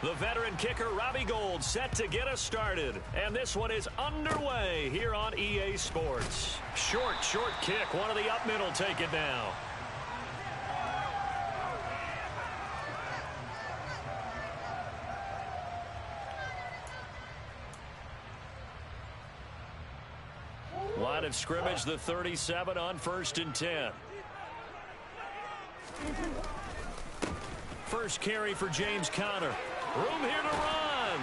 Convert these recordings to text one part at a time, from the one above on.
The veteran kicker, Robbie Gould, set to get us started. And this one is underway here on EA Sports. Short kick. One of the up middle take it down. Line of scrimmage, the 37 on 1st and 10. First carry for James Conner. Room here to run.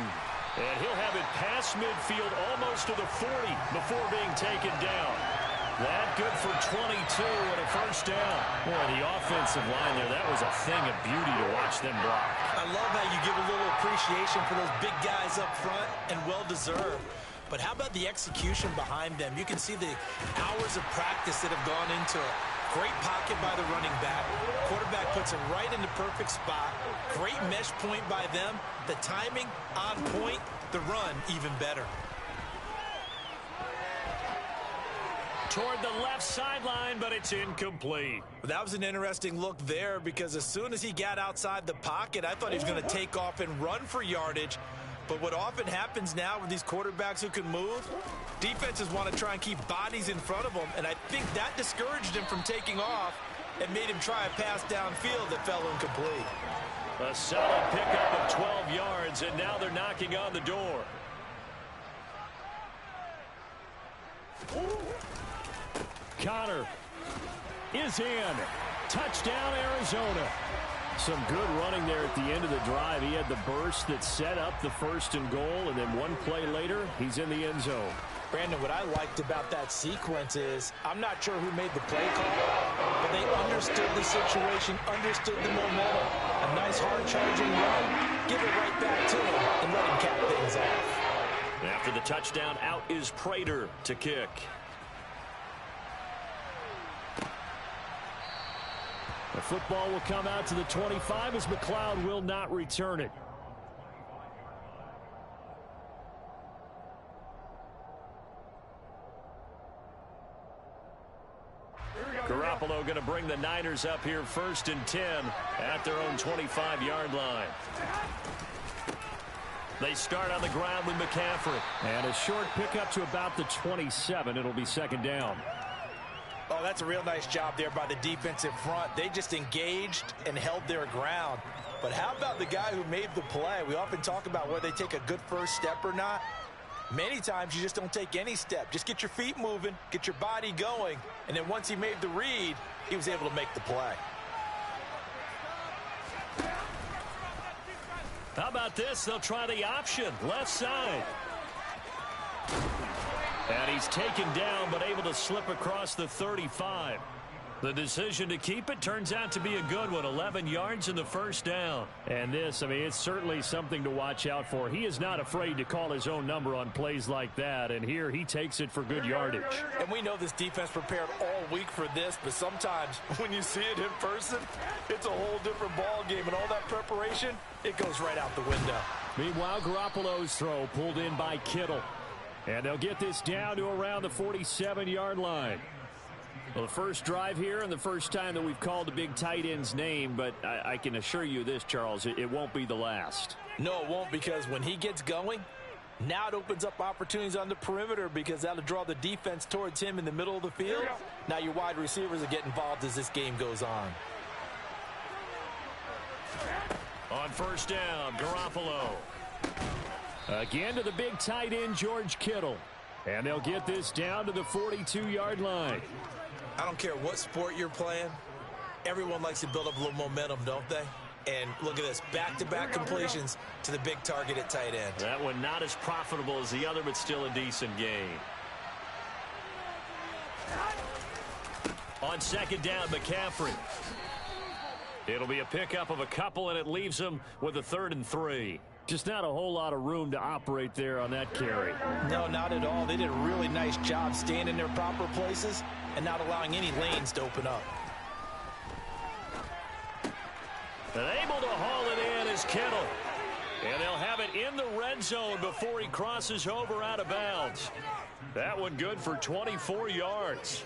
And he'll have it past midfield almost to the 40 before being taken down. That good for 22 and a first down. Boy, the offensive line there, that was a thing of beauty to watch them block. I love how you give a little appreciation for those big guys up front, and well-deserved. But how about the execution behind them? You can see the hours of practice that have gone into it. Great pocket by the running back. Quarterback puts it right in the perfect spot. Great mesh point by them. The timing on point. The run even better. Toward the left sideline, but it's incomplete. That was an interesting look there because as soon as he got outside the pocket, I thought he was going to take off and run for yardage. But what often happens now with these quarterbacks who can move, defenses want to try and keep bodies in front of them, and I think that discouraged him from taking off and made him try a pass downfield that fell incomplete. A solid pickup of 12 yards, and now they're knocking on the door. Conner is in. Touchdown, Arizona. Some good running there at the end of the drive. He had the burst that set up the 1st and goal, and then one play later, he's in the end zone. Brandon, what I liked about that sequence is I'm not sure who made the play call, but they understood the situation, understood the momentum. A nice hard-charging run. Give it right back to him and let him cap things off. After the touchdown, out is Prater to kick. The football will come out to the 25 as McLeod will not return it. Garoppolo going to bring the Niners up here 1st and 10 at their own 25-yard line. They start on the ground with McCaffrey. And a short pickup to about the 27. It'll be 2nd down. Oh, that's a real nice job there by the defensive front. They just engaged and held their ground. But how about the guy who made the play? We often talk about whether they take a good first step or not. Many times you just don't take any step. Just get your feet moving, get your body going, and then once he made the read, he was able to make the play. How about this? They'll try the option, left side. And he's taken down, but able to slip across the 35. The decision to keep it turns out to be a good one. 11 yards in the first down. And this, I mean, it's certainly something to watch out for. He is not afraid to call his own number on plays like that. And here he takes it for good yardage. And we know this defense prepared all week for this, but sometimes when you see it in person, it's a whole different ball game. And all that preparation, it goes right out the window. Meanwhile, Garoppolo's throw pulled in by Kittle. And they'll get this down to around the 47-yard line. Well, the first drive here and the first time that we've called a big tight end's name, but I can assure you this, Charles, it won't be the last. No, it won't, because when he gets going, now it opens up opportunities on the perimeter because that'll draw the defense towards him in the middle of the field. Now your wide receivers will get involved as this game goes on. On 1st down, Garoppolo. Again to the big tight end, George Kittle. And they'll get this down to the 42-yard line. I don't care what sport you're playing. Everyone likes to build up a little momentum, don't they? And look at this, back-to-back completions to the big target at tight end. That one not as profitable as the other, but still a decent gain. On 2nd down, McCaffrey. It'll be a pickup of a couple, and it leaves him with a 3rd and 3. Just not a whole lot of room to operate there on that carry. No, not at all. They did a really nice job staying in their proper places and not allowing any lanes to open up. And able to haul it in is Kittle. And they'll have it in the red zone before he crosses over out of bounds. That one good for 24 yards.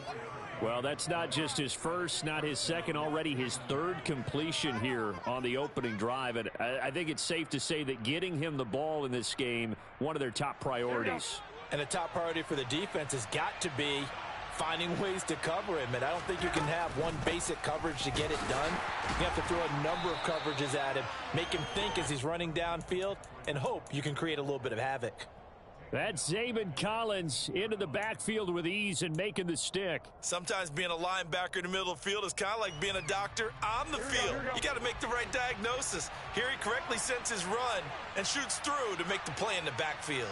Well, that's not just his first, not his second, already his third completion here on the opening drive. And I think it's safe to say that getting him the ball in this game, one of their top priorities. And a top priority for the defense has got to be finding ways to cover him. And I don't think you can have one basic coverage to get it done. You have to throw a number of coverages at him, make him think as he's running downfield, and hope you can create a little bit of havoc. That's Zaven Collins into the backfield with ease and making the stick. Sometimes being a linebacker in the middle of the field is kind of like being a doctor on the field. You got to make the right diagnosis. Here he correctly sends his run and shoots through to make the play in the backfield.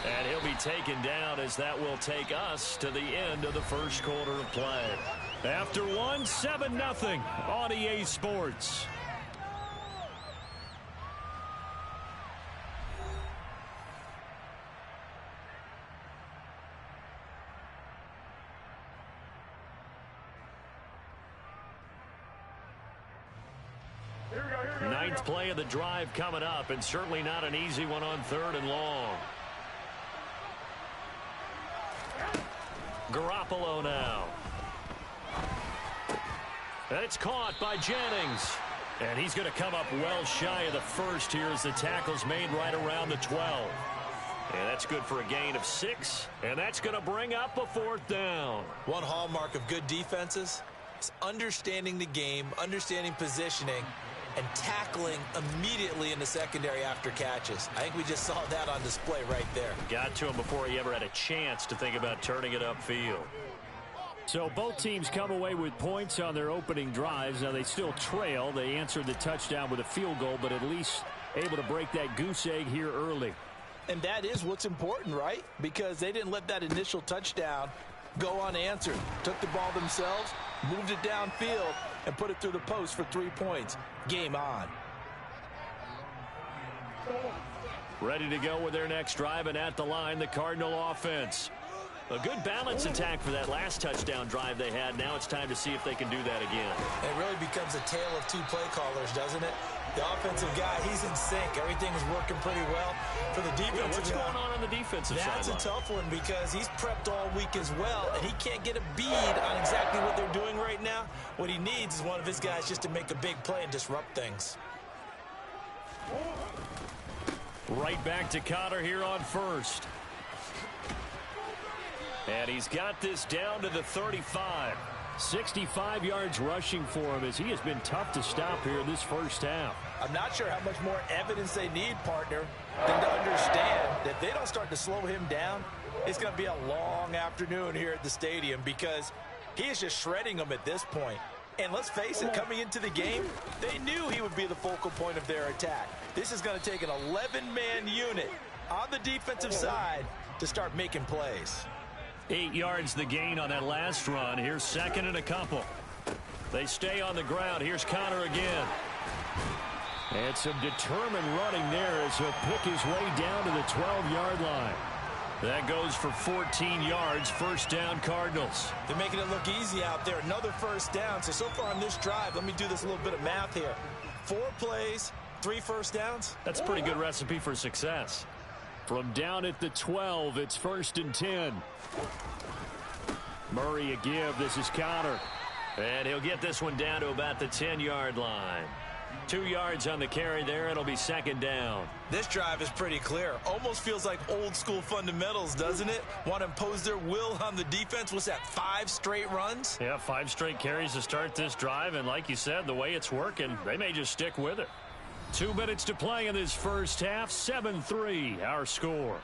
And he'll be taken down as that will take us to the end of the first quarter of play. After one, 7-0 on EA Sports. Ninth play of the drive coming up, and certainly not an easy one on 3rd and long. Garoppolo now. And it's caught by Jennings. And he's going to come up well shy of the first here as the tackle's made right around the 12. And that's good for a gain of 6. And that's going to bring up a 4th down. One hallmark of good defenses is understanding the game, understanding positioning, and tackling immediately in the secondary after catches. I think we just saw that on display right there. Got to him before he ever had a chance to think about turning it upfield. So both teams come away with points on their opening drives. Now they still trail. They answered the touchdown with a field goal, but at least able to break that goose egg here early. And that is what's important, right? Because they didn't let that initial touchdown go unanswered. Took the ball themselves, moved it downfield, and put it through the post for 3 points. Game on. Ready to go with their next drive, and at the line, the Cardinal offense. A good balance attack for that last touchdown drive they had. Now it's time to see if they can do that again. It really becomes a tale of two play callers, doesn't it? The offensive guy, he's in sync. Everything is working pretty well. For the defensive guy, what's going on the defensive side? That's a tough one because he's prepped all week as well, and he can't get a bead on exactly what they're doing right now. What he needs is one of his guys just to make a big play and disrupt things. Right back to Cotter here on 1st. And he's got this down to the 35. 65 yards rushing for him as he has been tough to stop here in this first half. I'm not sure how much more evidence they need, partner, than to understand that if they don't start to slow him down, it's going to be a long afternoon here at the stadium because he is just shredding them at this point. And let's face it, coming into the game, they knew he would be the focal point of their attack. This is going to take an 11-man unit on the defensive side to start making plays. 8 yards the gain on that last run. Here's 2nd and a couple. They stay on the ground. Here's Connor again. And some determined running there as he'll pick his way down to the 12-yard line. That goes for 14 yards. 1st down, Cardinals. They're making it look easy out there. Another 1st down. So far on this drive, let me do this little bit of math here. 4 plays, 3 1st downs. That's a pretty good recipe for success. From down at the 12, it's 1st and 10. Murray a give. This is Cotter. And he'll get this one down to about the 10-yard line. 2 yards on the carry there. It'll be 2nd down. This drive is pretty clear. Almost feels like old school fundamentals, doesn't it? Want to impose their will on the defense. What's that, 5 straight runs? Yeah, 5 straight carries to start this drive. And like you said, the way it's working, they may just stick with it. 2 minutes to play in this first half. 7-3, our score.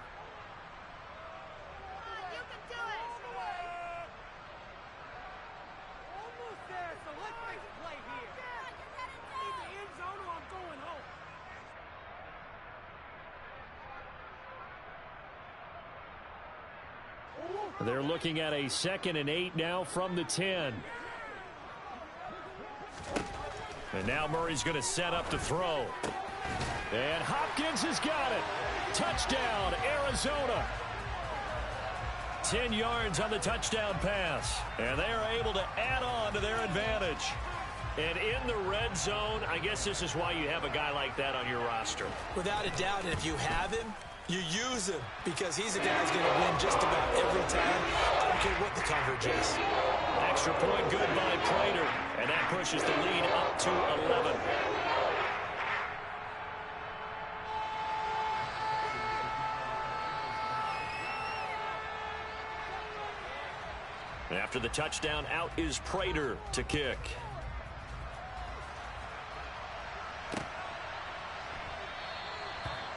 They're looking at a 2nd and 8 now from the 10. And now Murray's going to set up to throw. And Hopkins has got it. Touchdown, Arizona. 10 yards on the touchdown pass. And they are able to add on to their advantage. And in the red zone, I guess this is why you have a guy like that on your roster. Without a doubt, and if you have him, You use him because he's a guy who's going to win just about every time. I don't care what the coverage is. Extra point good by Prater, and that pushes the lead up to 11. After the touchdown, out is Prater to kick.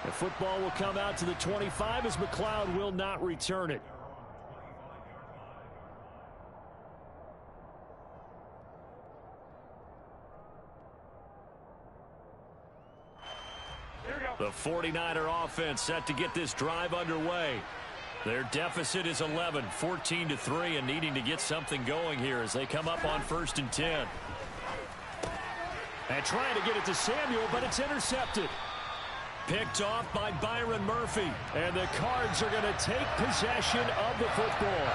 The football will come out to the 25 as McLeod will not return it. The 49er offense set to get this drive underway. Their deficit is 11, 14-3, and needing to get something going here as they come up on 1st and 10. And trying to get it to Samuel, but it's intercepted. Picked off by Byron Murphy. And the Cards are going to take possession of the football.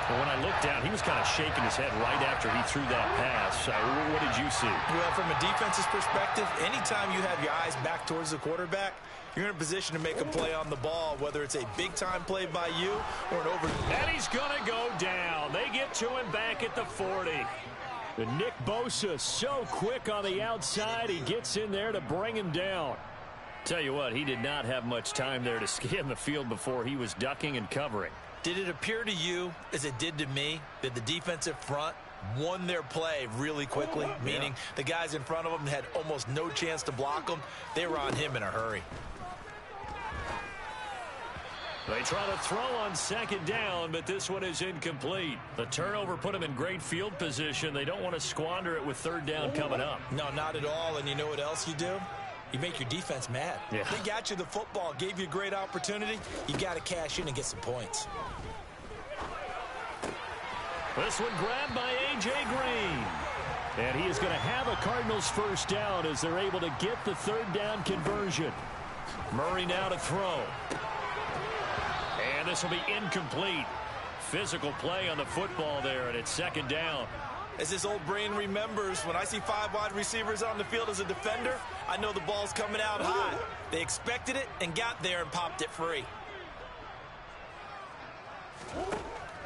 Well, when I looked down, he was kind of shaking his head right after he threw that pass. What did you see? Well, from a defense's perspective, anytime you have your eyes back towards the quarterback, you're in a position to make a play on the ball, whether it's a big-time play by you or an over. And he's going to go down. They get to him back at the 40. And Nick Bosa so quick on the outside. He gets in there to bring him down. Tell you what, he did not have much time there to scan the field before he was ducking and covering. Did it appear to you, as it did to me, that the defensive front won their play really quickly, meaning the guys in front of them had almost no chance to block them? They were on him in a hurry. They try to throw on 2nd down, but this one is incomplete. The turnover put them in great field position. They don't want to squander it with 3rd down coming up. No, not at all. And you know what else you do? You make your defense mad. Yeah. They got you the football, gave you a great opportunity. You got to cash in and get some points. This one grabbed by A.J. Green. And he is going to have a Cardinals 1st down as they're able to get the 3rd down conversion. Murray now to throw. And this will be incomplete. Physical play on the football there, and it's 2nd down. As this old brain remembers, when I see 5 wide receivers on the field as a defender, I know the ball's coming out high. They expected it and got there and popped it free.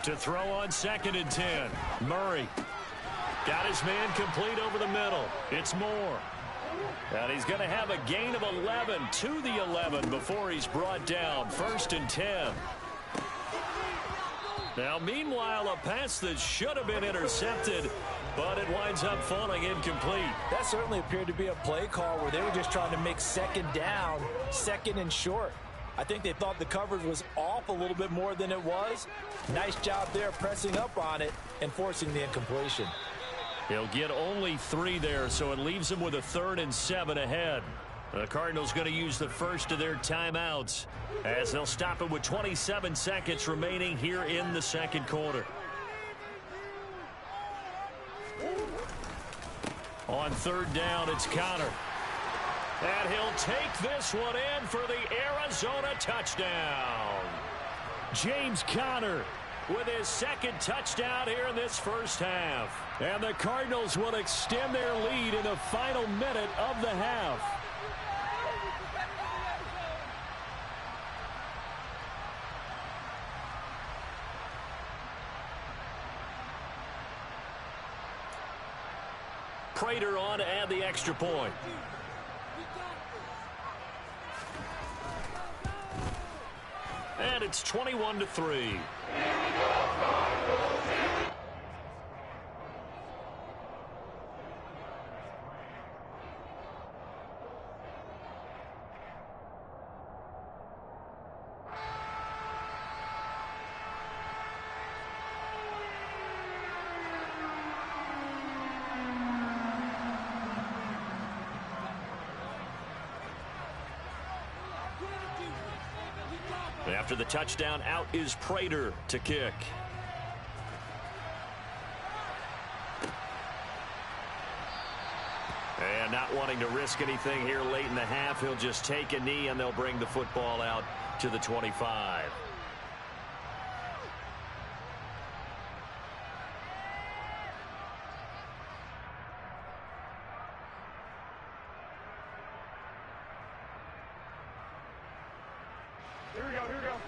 To throw on 2nd and 10. Murray got his man complete over the middle. It's Moore. And he's going to have a gain of 11 to the 11 before he's brought down. 1st and 10. Now, meanwhile, a pass that should have been intercepted, but it winds up falling incomplete. That certainly appeared to be a play call where they were just trying to make 2nd down, 2nd and short. I think they thought the coverage was off a little bit more than it was. Nice job there pressing up on it and forcing the incompletion. He'll get only 3 there, so it leaves him with a 3rd and 7 ahead. The Cardinals going to use the first of their timeouts as they'll stop it with 27 seconds remaining here in the 2nd quarter. On 3rd down, it's Connor. And he'll take this one in for the Arizona touchdown. James Conner with his 2nd touchdown here in this 1st half. And the Cardinals will extend their lead in the final minute of the half. Prater on to add the extra point. And it's 21-3. After the touchdown, out is Prater to kick. And not wanting to risk anything here late in the half, he'll just take a knee and they'll bring the football out to the 25.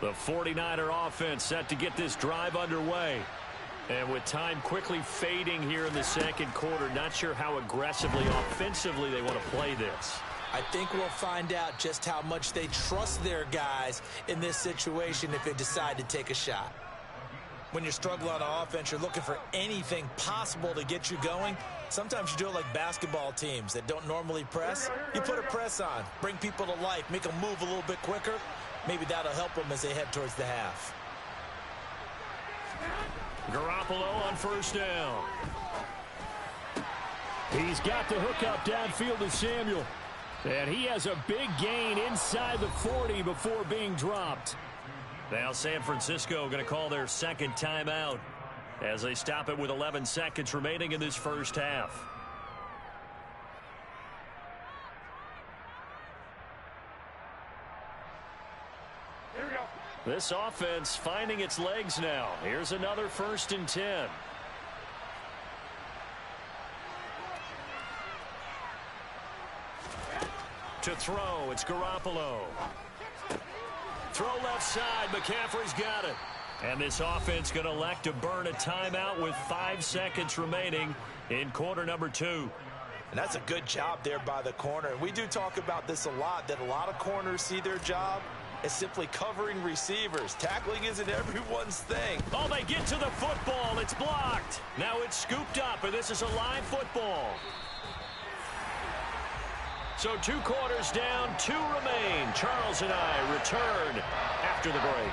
The 49er offense set to get this drive underway. And with time quickly fading here in the second quarter, not sure how aggressively, offensively they want to play this. I think we'll find out just how much they trust their guys in this situation if they decide to take a shot. When you're struggling on offense, you're looking for anything possible to get you going. Sometimes you do it like basketball teams that don't normally press. You put a press on, bring people to life, make them move a little bit quicker. Maybe that'll help them as they head towards the half. Garoppolo on first down. He's got the hookup downfield to Samuel. And he has a big gain inside the 40 before being dropped. Now San Francisco going to call their second timeout as they stop it with 11 seconds remaining in this first half. This offense finding its legs now. Here's another 1st and 10. To throw, it's Garoppolo. Throw left side, McCaffrey's got it. And this offense going to elect to burn a timeout with 5 seconds remaining in quarter number 2. And that's a good job there by the corner. And we do talk about this a lot, that a lot of corners see their job as simply covering receivers. Tackling isn't everyone's thing. Oh, they get to the football. It's blocked. Now it's scooped up, and this is a live football. So 2 quarters down, 2 remain. Charles and I return after the break.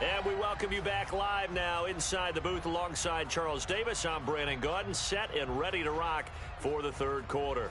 And we welcome you back live now inside the booth alongside Charles Davis. I'm Brandon Gaudin, set and ready to rock for the third quarter.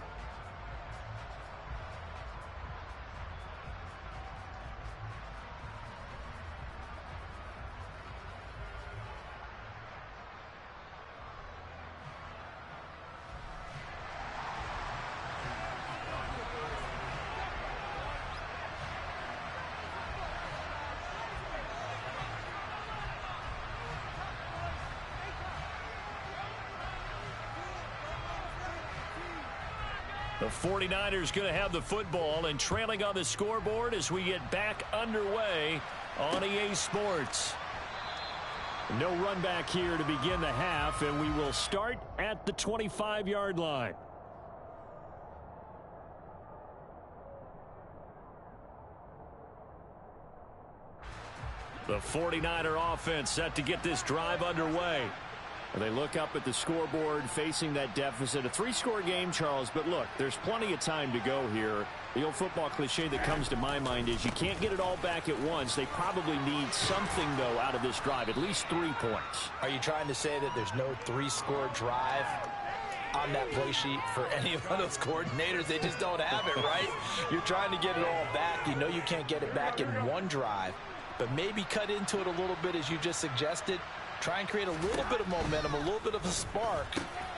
The 49ers going to have the football and trailing on the scoreboard as we get back underway on EA Sports. No run back here to begin the half, and we will start at the 25-yard line. The 49er offense set to get this drive underway. They look up at the scoreboard facing that deficit. A 3-score game, Charles, but look, there's plenty of time to go here. The old football cliche that comes to my mind is you can't get it all back at once. They probably need something, though, out of this drive, at least 3 points. Are you trying to say that there's no 3-score drive on that play sheet for any of those coordinators? They just don't have it, right? You're trying to get it all back. You know you can't get it back in one drive, but maybe cut into it a little bit as you just suggested. Try and create a little bit of momentum, a little bit of a spark,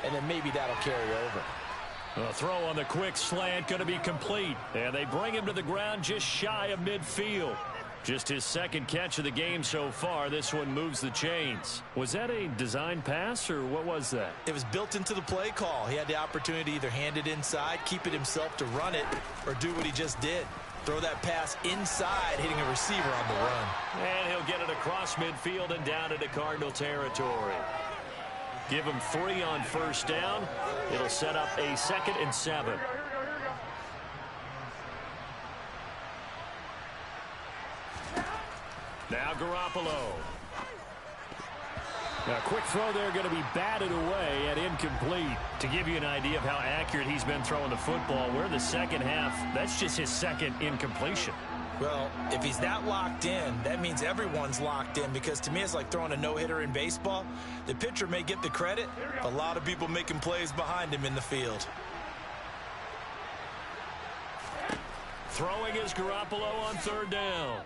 and then maybe that'll carry over. A throw on the quick slant going to be complete. And they bring him to the ground just shy of midfield. Just his second catch of the game so far. This one moves the chains. Was that a design pass, or what was that? It was built into the play call. He had the opportunity to either hand it inside, keep it himself to run it, or do what he just did. Throw that pass inside, hitting a receiver on the run. And he'll get it across midfield and down into Cardinal territory. Give him 3 on first down. It'll set up a 2nd and 7. Now Garoppolo. Now, a quick throw there going to be batted away and incomplete. To give you an idea of how accurate he's been throwing the football, we're in the second half. That's just his 2nd incompletion. Well, if he's that locked in, that means everyone's locked in, because to me it's like throwing a no-hitter in baseball. The pitcher may get the credit, a lot of people making plays behind him in the field. Throwing is Garoppolo on 3rd down.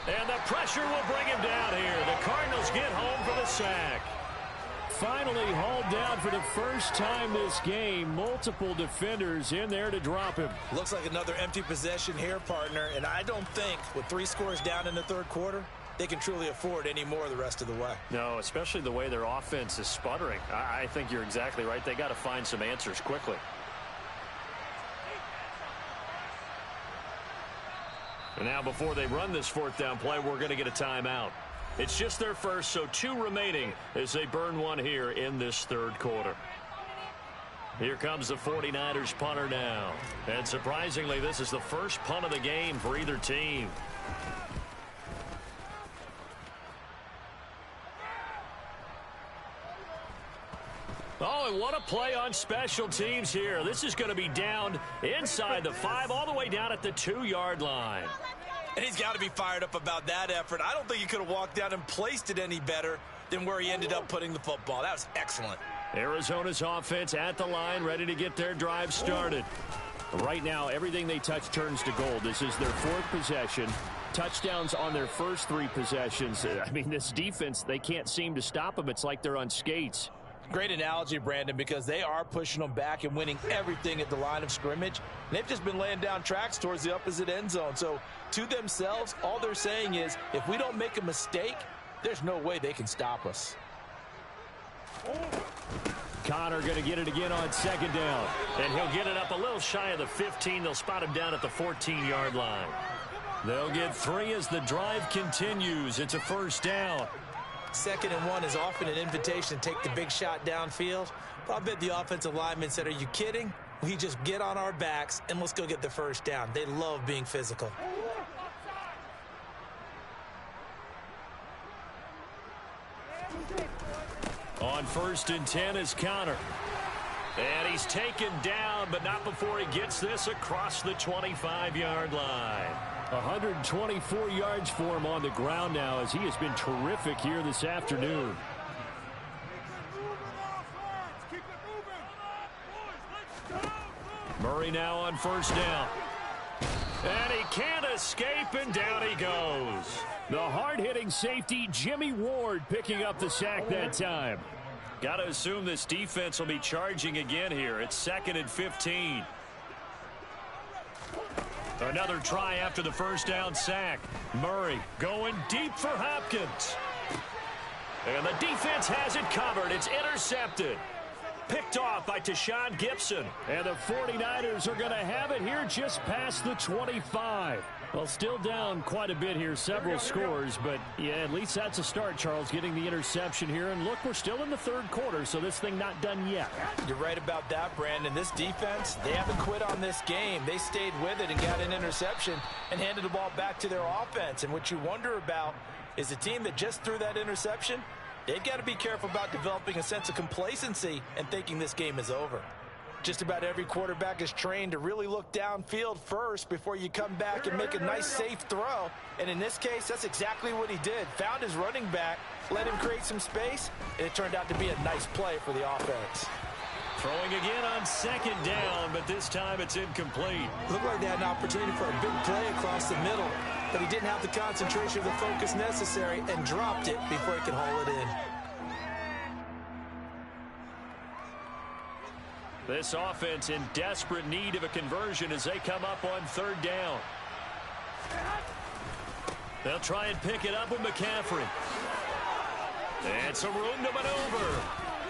And the pressure will bring him down here. The Cardinals get home for the sack. Finally hauled down for the first time this game. Multiple defenders in there to drop him. Looks like another empty possession here, partner. And I don't think, with 3 scores down in the third quarter, they can truly afford any more the rest of the way. No, especially the way their offense is sputtering. I think you're exactly right. They got to find some answers quickly. And now before they run this fourth down play, we're going to get a timeout. It's just their first, so 2 remaining as they burn one here in this third quarter. Here comes the 49ers punter now. And surprisingly, this is the first punt of the game for either team. Oh, and what a play on special teams here. This is going to be down inside the 5, all the way down at the 2-yard line. And he's got to be fired up about that effort. I don't think he could have walked down and placed it any better than where he ended up putting the football. That was excellent. Arizona's offense at the line, ready to get their drive started. Right now, everything they touch turns to gold. This is their 4th possession. Touchdowns on their first 3 possessions. I mean, this defense, they can't seem to stop them. It's like they're on skates. Great analogy, Brandon, because they are pushing them back and winning everything at the line of scrimmage. And they've just been laying down tracks towards the opposite end zone. So to themselves, all they're saying is, if we don't make a mistake, there's no way they can stop us. Connor going to get it again on 2nd down. And he'll get it up a little shy of the 15. They'll spot him down at the 14-yard line. They'll get 3 as the drive continues. It's a first down. 2nd and 1 is often an invitation to take the big shot downfield. But I bet the offensive lineman said, are you kidding? We just get on our backs and let's go get the first down. They love being physical. On 1st and 10 is Connor. And he's taken down, but not before he gets this across the 25-yard line. 124 yards for him on the ground now, as he has been terrific here this afternoon. Murray now on 1st down. And he can't escape, and down he goes. The hard-hitting safety, Jimmy Ward, picking up the sack that time. Got to assume this defense will be charging again here. It's 2nd and 15. Another try after the first down sack. Murray going deep for Hopkins. And the defense has it covered. It's intercepted. Picked off by Tashawn Gibson. And the 49ers are going to have it here just past the 25. Well, still down quite a bit here, several scores, but yeah, at least that's a start, Charles, getting the interception here. And look, we're still in the third quarter, so this thing not done yet. You're right about that, Brandon. This defense, they haven't quit on this game. They stayed with it and got an interception and handed the ball back to their offense. And what you wonder about is a team that just threw that interception, they've got to be careful about developing a sense of complacency and thinking this game is over. Just about every quarterback is trained to really look downfield first before you come back and make a nice, safe throw. And in this case, that's exactly what he did. Found his running back, let him create some space, and it turned out to be a nice play for the offense. Throwing again on 2nd down, but this time it's incomplete. Looked like they had an opportunity for a big play across the middle, but he didn't have the concentration or the focus necessary and dropped it before he could haul it in. This offense in desperate need of a conversion as they come up on 3rd down. They'll try and pick it up with McCaffrey. And some room to maneuver.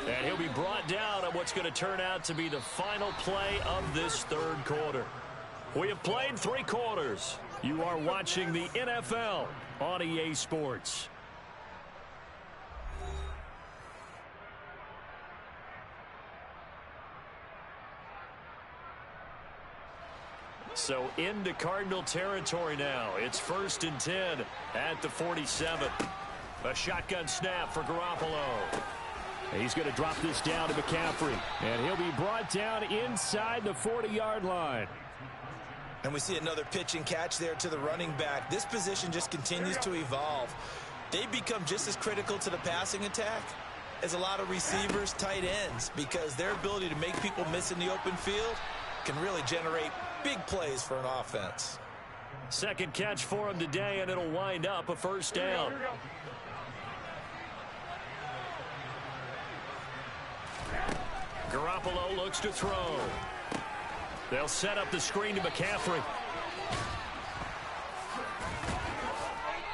And he'll be brought down on what's going to turn out to be the final play of this third quarter. We have played 3 quarters. You are watching the NFL on EA Sports. So into Cardinal territory now. It's 1st and 10 at the 47. A shotgun snap for Garoppolo. He's going to drop this down to McCaffrey. And he'll be brought down inside the 40-yard line. And we see another pitch and catch there to the running back. This position just continues to evolve. They become just as critical to the passing attack as a lot of receivers, tight ends, because their ability to make people miss in the open field can really generate big plays for an offense. Second catch for him today, and it'll wind up a first down. Garoppolo looks to throw. They'll set up the screen to McCaffrey.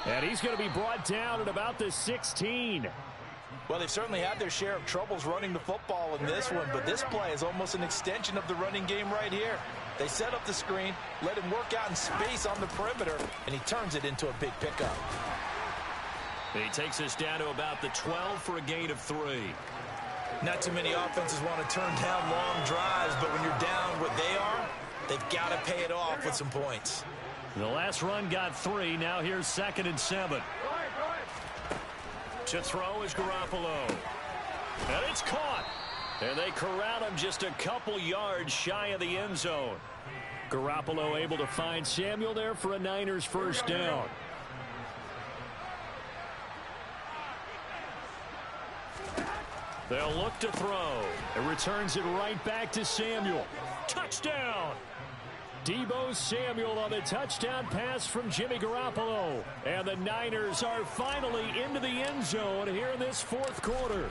And he's going to be brought down at about the 16. Well, they've certainly had their share of troubles running the football in this one, but this play is almost an extension of the running game right here. They set up the screen, let him work out in space on the perimeter, and he turns it into a big pickup. He takes us down to about the 12 for a gain of 3. Not too many offenses want to turn down long drives, but when you're down what they are, they've got to pay it off with some points. The last run got 3. Now here's 2nd and 7. To throw is Garoppolo. And it's caught. And they corral him just a couple yards shy of the end zone. Garoppolo able to find Samuel there for a Niners first down. They'll look to throw. It returns it right back to Samuel. Touchdown! Deebo Samuel on the touchdown pass from Jimmy Garoppolo. And the Niners are finally into the end zone here in this fourth quarter.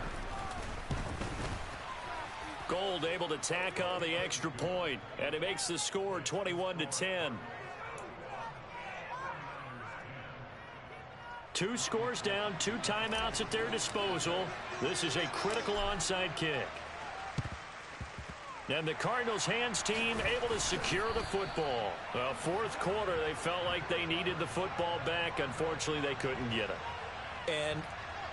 Gold able to tack on the extra point, and it makes the score 21-10. 2 scores down, 2 timeouts at their disposal. This is a critical onside kick. And the Cardinals hands team able to secure the football. Well, fourth quarter, they felt like they needed the football back. Unfortunately, they couldn't get it. And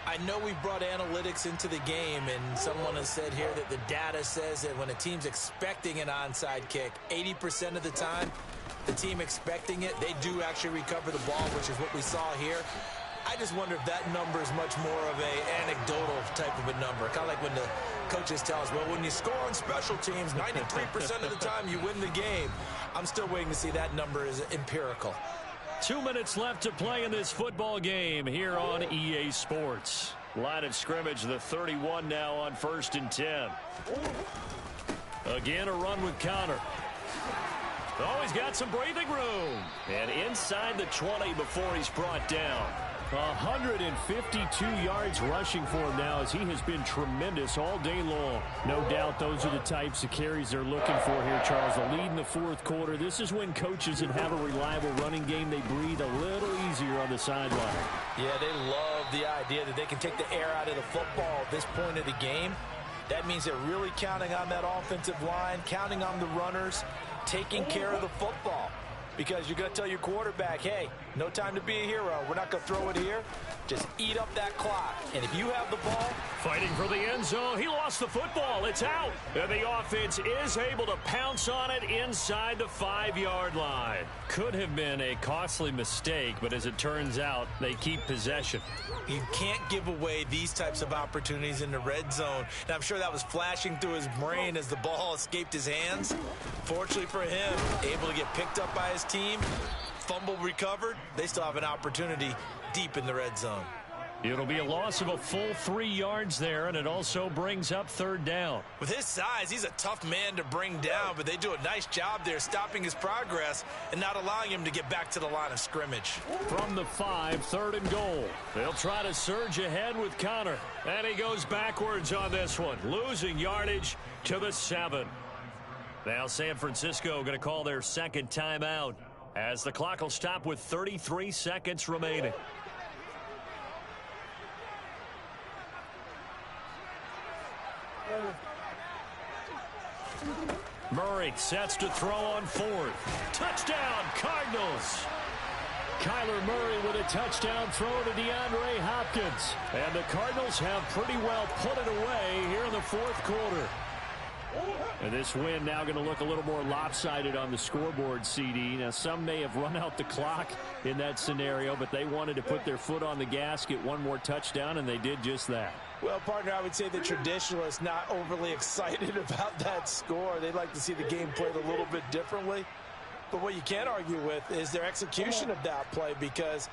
I know we brought analytics into the game, and someone has said here that the data says that when a team's expecting an onside kick, 80% of the time, the team expecting it, they do actually recover the ball, which is what we saw here. I just wonder if that number is much more of an anecdotal type of a number. Kind of like when the coaches tell us, well, when you score on special teams, 93% of the time you win the game. I'm still waiting to see that number is empirical. 2 minutes left to play in this football game here on EA Sports. Line of scrimmage, the 31 now on 1st and 10. Again, a run with Connor. Oh, he's got some breathing room. And inside the 20 before he's brought down. 152 yards rushing for him now as he has been tremendous all day long. No doubt those are the types of carries they're looking for here, Charles. The lead in the fourth quarter. This is when coaches that have a reliable running game, they breathe a little easier on the sideline. Yeah, they love the idea that they can take the air out of the football at this point of the game. That means they're really counting on that offensive line, counting on the runners, taking care of the football. Because you're going to tell your quarterback, hey, no time to be a hero. We're not going to throw it here. Just eat up that clock. And if you have the ball. Fighting for the end zone. He lost the football. It's out. And the offense is able to pounce on it inside the 5-yard line. Could have been a costly mistake, but as it turns out, they keep possession. You can't give away these types of opportunities in the red zone. And I'm sure that was flashing through his brain as the ball escaped his hands. Fortunately for him, able to get picked up by his team, fumble recovered. They still have an opportunity deep in the red zone. It'll be a loss of a full 3 yards there, and it also brings up 3rd down. With his size, he's a tough man to bring down, but they do a nice job there stopping his progress and not allowing him to get back to the line of scrimmage. From the 5, 3rd and goal. They'll try to surge ahead with Connor. And he goes backwards on this one, losing yardage to the 7. Now San Francisco going to call their 2nd timeout as the clock will stop with 33 seconds remaining. Murray sets to throw on 4th. Touchdown, Cardinals. Kyler Murray with a touchdown throw to DeAndre Hopkins. And the Cardinals have pretty well put it away here in the fourth quarter. And this win now going to look a little more lopsided on the scoreboard, CD. Now, some may have run out the clock in that scenario, but they wanted to put their foot on the gas, get one more touchdown, and they did just that. Well, partner, I would say the traditionalists not overly excited about that score. They'd like to see the game played a little bit differently. But what you can't argue with is their execution of that play, because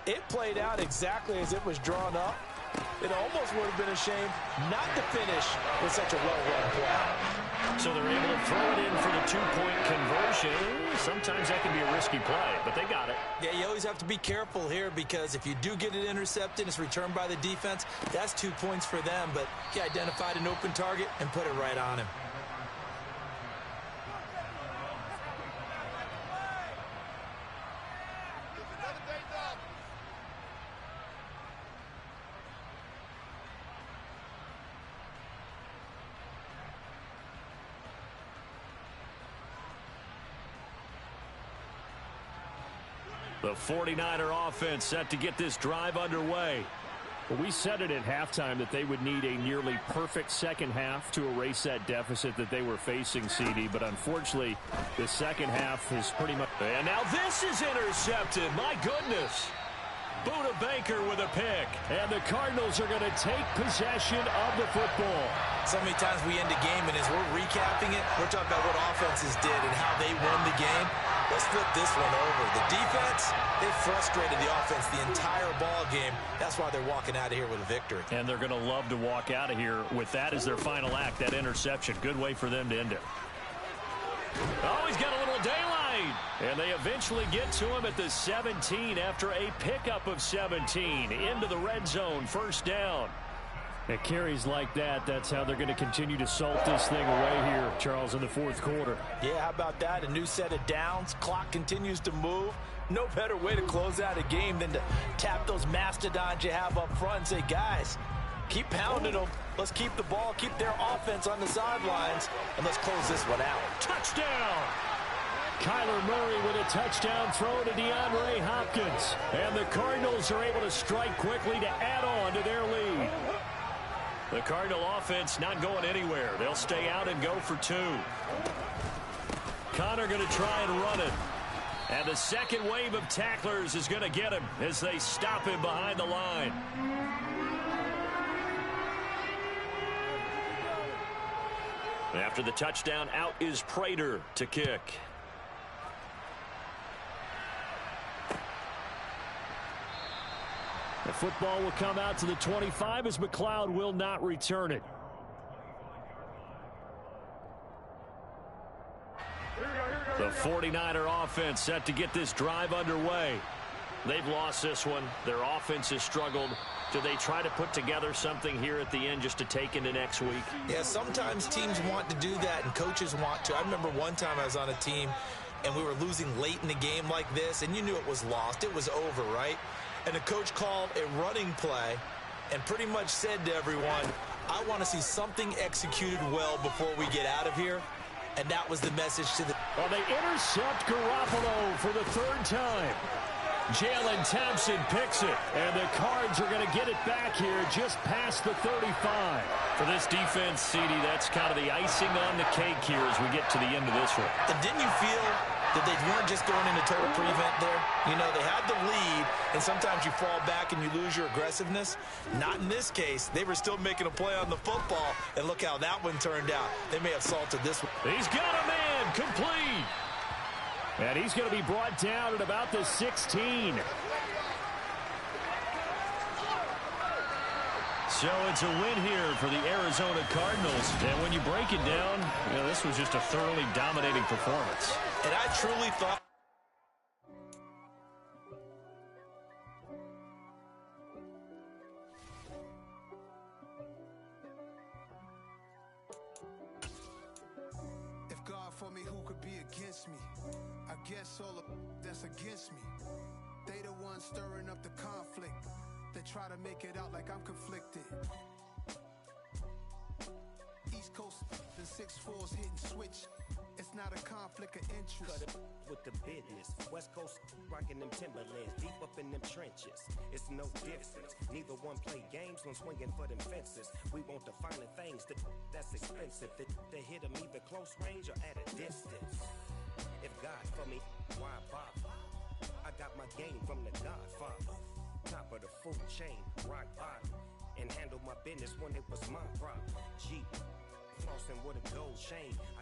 it played out exactly as it was drawn up. It almost would have been a shame not to finish with such a well-run play. So they're able to throw it in for the 2-point conversion. Sometimes that can be a risky play, but they got it. Yeah, you always have to be careful here, because if you do get it intercepted, it's returned by the defense, that's 2 points for them. But he identified an open target and put it right on him. The 49er offense set to get this drive underway. Well, we said it at halftime that they would need a nearly perfect second half to erase that deficit that they were facing, CD. But unfortunately, the second half is pretty much... And now this is intercepted. My goodness. Buda Baker with a pick. And the Cardinals are going to take possession of the football. So many times we end a game, and as we're recapping it, we're talking about what offenses did and how they won the game. Let's flip this one over. The defense, they frustrated the offense the entire ball game. That's why they're walking out of here with a victory. And they're going to love to walk out of here with that as their final act, that interception. Good way for them to end it. Oh, he's got a little daylight. And they eventually get to him at the 17 after a pickup of 17 into the red zone. First down. It carries like that. That's how they're going to continue to salt this thing away here, Charles, in the fourth quarter. Yeah, how about that? A new set of downs. Clock continues to move. No better way to close out a game than to tap those mastodons you have up front and say, guys, keep pounding them. Let's keep the ball, keep their offense on the sidelines, and let's close this one out. Touchdown! Kyler Murray with a touchdown throw to DeAndre Hopkins. And the Cardinals are able to strike quickly to add on to their lead. The Cardinal offense not going anywhere. They'll stay out and go for two. Connor going to try and run it. And the second wave of tacklers is going to get him as they stop him behind the line. After the touchdown, out is Prater to kick. The football will come out to the 25 as McLeod will not return it. The 49er offense set to get this drive underway. They've lost this one. Their offense has struggled. Do they try to put together something here at the end just to take into next week? Yeah, sometimes teams want to do that and coaches want to. I remember one time I was on a team and we were losing late in the game like this, and you knew it was lost. It was over, right? And the coach called a running play and pretty much said to everyone, I want to see something executed well before we get out of here. And that was the message to the... Well, they intercept Garoppolo for the third time. Jalen Thompson picks it. And the Cards are going to get it back here just past the 35. For this defense, CD, that's kind of the icing on the cake here as we get to the end of this one. And didn't you feel that they weren't just going into total prevent there? You know, they had the lead, and sometimes you fall back and you lose your aggressiveness. Not in this case. They were still making a play on the football, and look how that one turned out. They may have salted this one. He's got a man complete. And he's going to be brought down at about the 16. So it's a win here for the Arizona Cardinals. And when you break it down, you know, this was just a thoroughly dominating performance. And I truly thought... If God for me, who could be against me? I guess all of that's against me. They the ones stirring up the conflict. They try to make it out like I'm conflicted. East Coast, the 6'4's hitting switch. It's not a conflict of interest. Cut it with the business. West Coast rocking them Timberlands, deep up in them trenches. It's no difference. Neither one play games when swinging for them fences. We want the finer things that's expensive. They hit them either close range or at a distance. If God for me, why bother? I got my game from the Godfather. Top of the food chain, rock bottom. And handle my business when it was my problem. Jeep, flossing with a gold chain. I